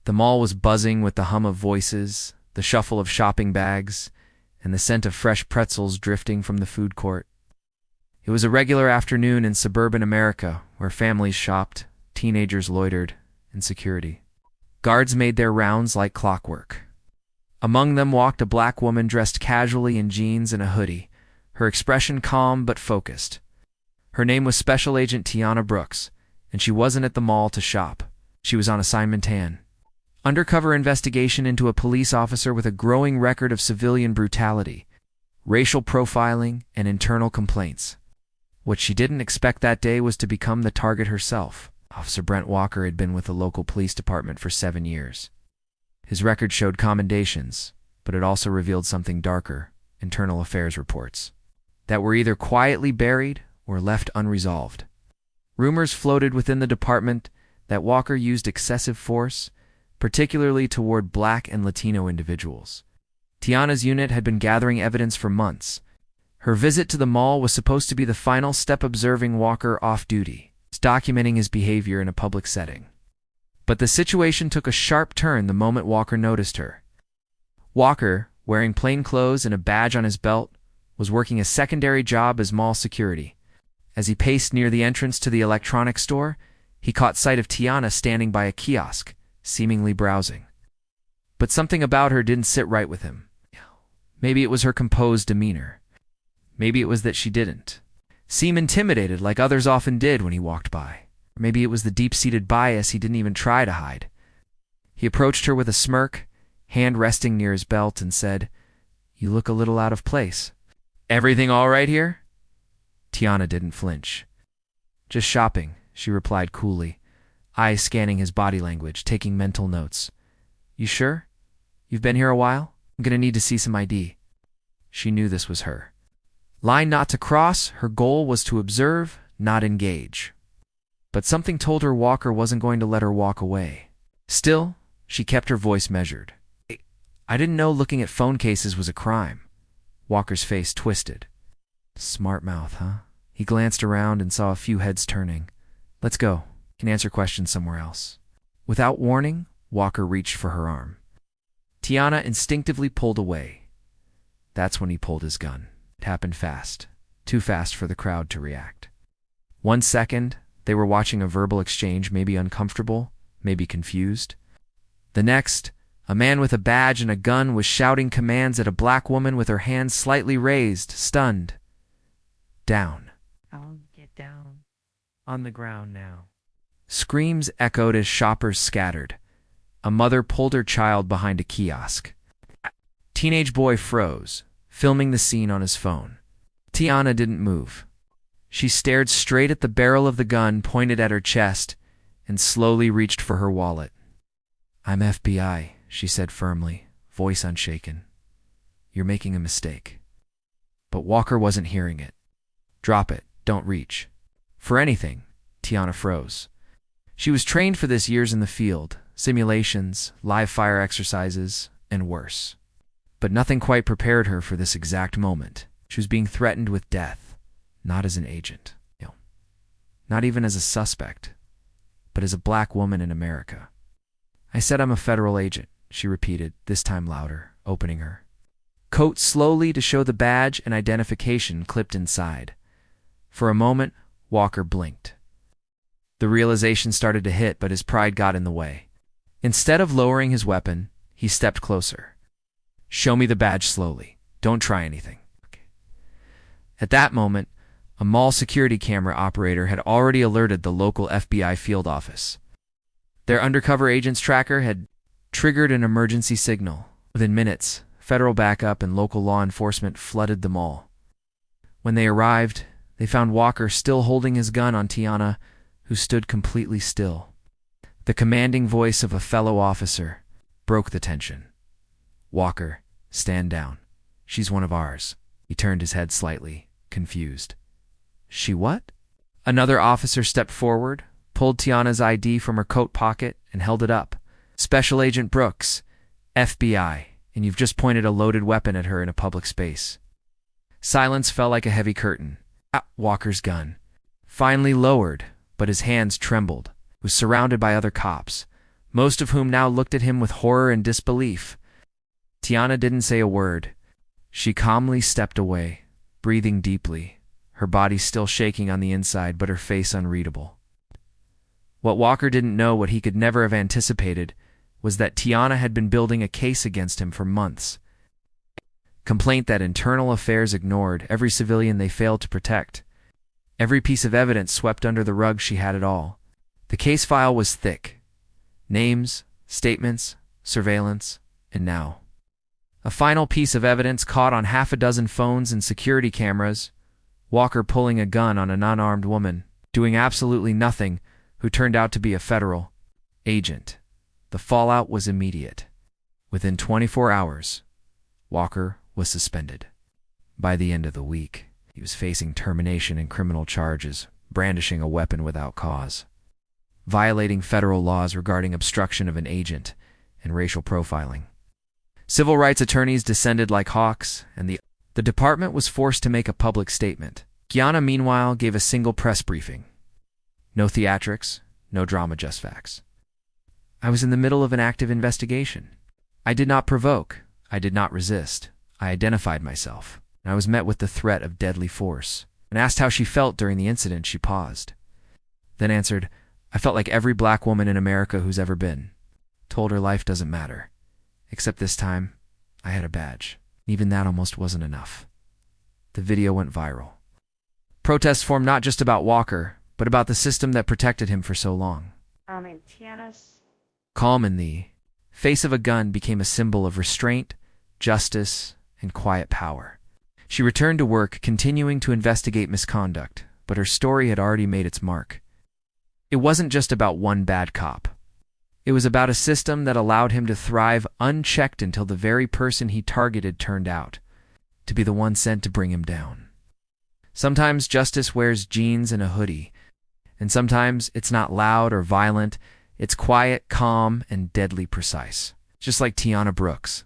The mall was buzzing with the hum of voices, the shuffle of shopping bags, and the scent of fresh pretzels drifting from the food court. It was a regular afternoon in suburban America where families shopped, teenagers loitered, and security. Guards made their rounds like clockwork. Among them walked a black woman dressed casually in jeans and a hoodie, her expression calm but focused. Her name was Special Agent Tiana Brooks, and she wasn't at the mall to shop. She was on assignment undercover investigation into a police officer with a growing record of civilian brutality, racial profiling, and internal complaints. What she didn't expect that day was to become the target herself. Officer Brent Walker had been with the local police department for 7 years. His record showed commendations, but it also revealed something darker: internal affairs reports that were either quietly buried or left unresolved. Rumors floated within the department that Walker used excessive force, particularly toward Black and Latino individuals. Tiana's unit had been gathering evidence for months. Her visit to the mall was supposed to be the final step, observing Walker off-duty, documenting his behavior in a public setting. But the situation took a sharp turn the moment Walker noticed her. Walker, wearing plain clothes and a badge on his belt, was working a secondary job as mall security. As he paced near the entrance to the electronics store, he caught sight of Tiana standing by a kiosk, seemingly browsing. But something about her didn't sit right with him. Maybe it was her composed demeanor. Maybe it was that she didn't seem intimidated like others often did when he walked by. Or maybe it was the deep-seated bias he didn't even try to hide. He approached her with a smirk, hand resting near his belt, and said, "You look a little out of place. Everything all right here?" Tiana didn't flinch. "Just shopping," she replied coolly, eyes scanning his body language, taking mental notes. "You sure? You've been here a while? I'm gonna need to see some ID." She knew this was her line not to cross. Her goal was to observe, not engage. But something told her Walker wasn't going to let her walk away. Still, she kept her voice measured. "I didn't know looking at phone cases was a crime." Walker's face twisted. "Smart mouth, huh?" He glanced around and saw a few heads turning. "Let's go. Can answer questions somewhere else." Without warning, Walker reached for her arm. Tiana instinctively pulled away. That's when he pulled his gun. It happened fast, too fast for the crowd to react. 1 second, they were watching a verbal exchange, maybe uncomfortable, maybe confused. The next, a man with a badge and a gun was shouting commands at a black woman with her hands slightly raised, stunned. "Down. I'll get down." On the ground now." Screams echoed as shoppers scattered. A mother pulled her child behind a kiosk. Teenage boy froze, filming the scene on his phone. Tiana didn't move. She stared straight at the barrel of the gun pointed at her chest and slowly reached for her wallet. "I'm FBI," she said firmly, voice unshaken. "You're making a mistake." But Walker wasn't hearing it. "Drop it. Don't reach." "For anything." Tiana froze. She was trained for this, years in the field, simulations, live fire exercises, and worse. But nothing quite prepared her for this exact moment. She was being threatened with death, not as an agent, not even as a suspect, but as a black woman in America. "I said I'm a federal agent," she repeated, this time louder, opening her coat slowly to show the badge and identification clipped inside. For a moment, Walker blinked. The realization started to hit, but his pride got in the way. Instead of lowering his weapon, he stepped closer. "Show me the badge slowly. Don't try anything." Okay. At that moment, a mall security camera operator had already alerted the local FBI field office. Their undercover agent's tracker had triggered an emergency signal. Within minutes, federal backup and local law enforcement flooded the mall. When they arrived, they found Walker still holding his gun on Tiana, who stood completely still. The commanding voice of a fellow officer broke the tension. "Walker, stand down. She's one of ours." He turned his head slightly, confused. "She what?" Another officer stepped forward, pulled Tiana's ID from her coat pocket, and held it up. "Special Agent Brooks, FBI, and you've just pointed a loaded weapon at her in a public space." Silence fell like a heavy curtain. Walker's gun, finally lowered, but his hands trembled. He was surrounded by other cops, most of whom now looked at him with horror and disbelief. Tiana didn't say a word. She calmly stepped away, breathing deeply, her body still shaking on the inside but her face unreadable. What Walker didn't know, what he could never have anticipated, was that Tiana had been building a case against him for months. Complaint that internal affairs ignored, every civilian they failed to protect. Every piece of evidence swept under the rug. She had it all. The case file was thick. Names, statements, surveillance, and now a final piece of evidence caught on half a dozen phones and security cameras. Walker pulling a gun on an unarmed woman, doing absolutely nothing, who turned out to be a federal agent. The fallout was immediate. Within 24 hours, Walker was suspended. By the end of the week, he was facing termination and criminal charges, brandishing a weapon without cause, violating federal laws regarding obstruction of an agent and racial profiling. Civil rights attorneys descended like hawks, and the department was forced to make a public statement. Tiana, meanwhile, gave a single press briefing. No theatrics, no drama, just facts. I was in the middle of an active investigation. I did not provoke. I did not resist. I identified myself. I was met with the threat of deadly force. When asked how she felt during the incident, she paused, then answered, "I felt like every black woman in America who's ever been. Told her life doesn't matter. Except this time, I had a badge. Even that almost wasn't enough." The video went viral. Protests formed not just about Walker, but about the system that protected him for so long. Tiana's Calm in the face of a gun became a symbol of restraint, justice, and quiet power. She returned to work, continuing to investigate misconduct, but her story had already made its mark. It wasn't just about one bad cop. It was about a system that allowed him to thrive unchecked until the very person he targeted turned out to be the one sent to bring him down. Sometimes justice wears jeans and a hoodie, and sometimes it's not loud or violent. It's quiet, calm, and deadly precise. Just like Tiana Brooks,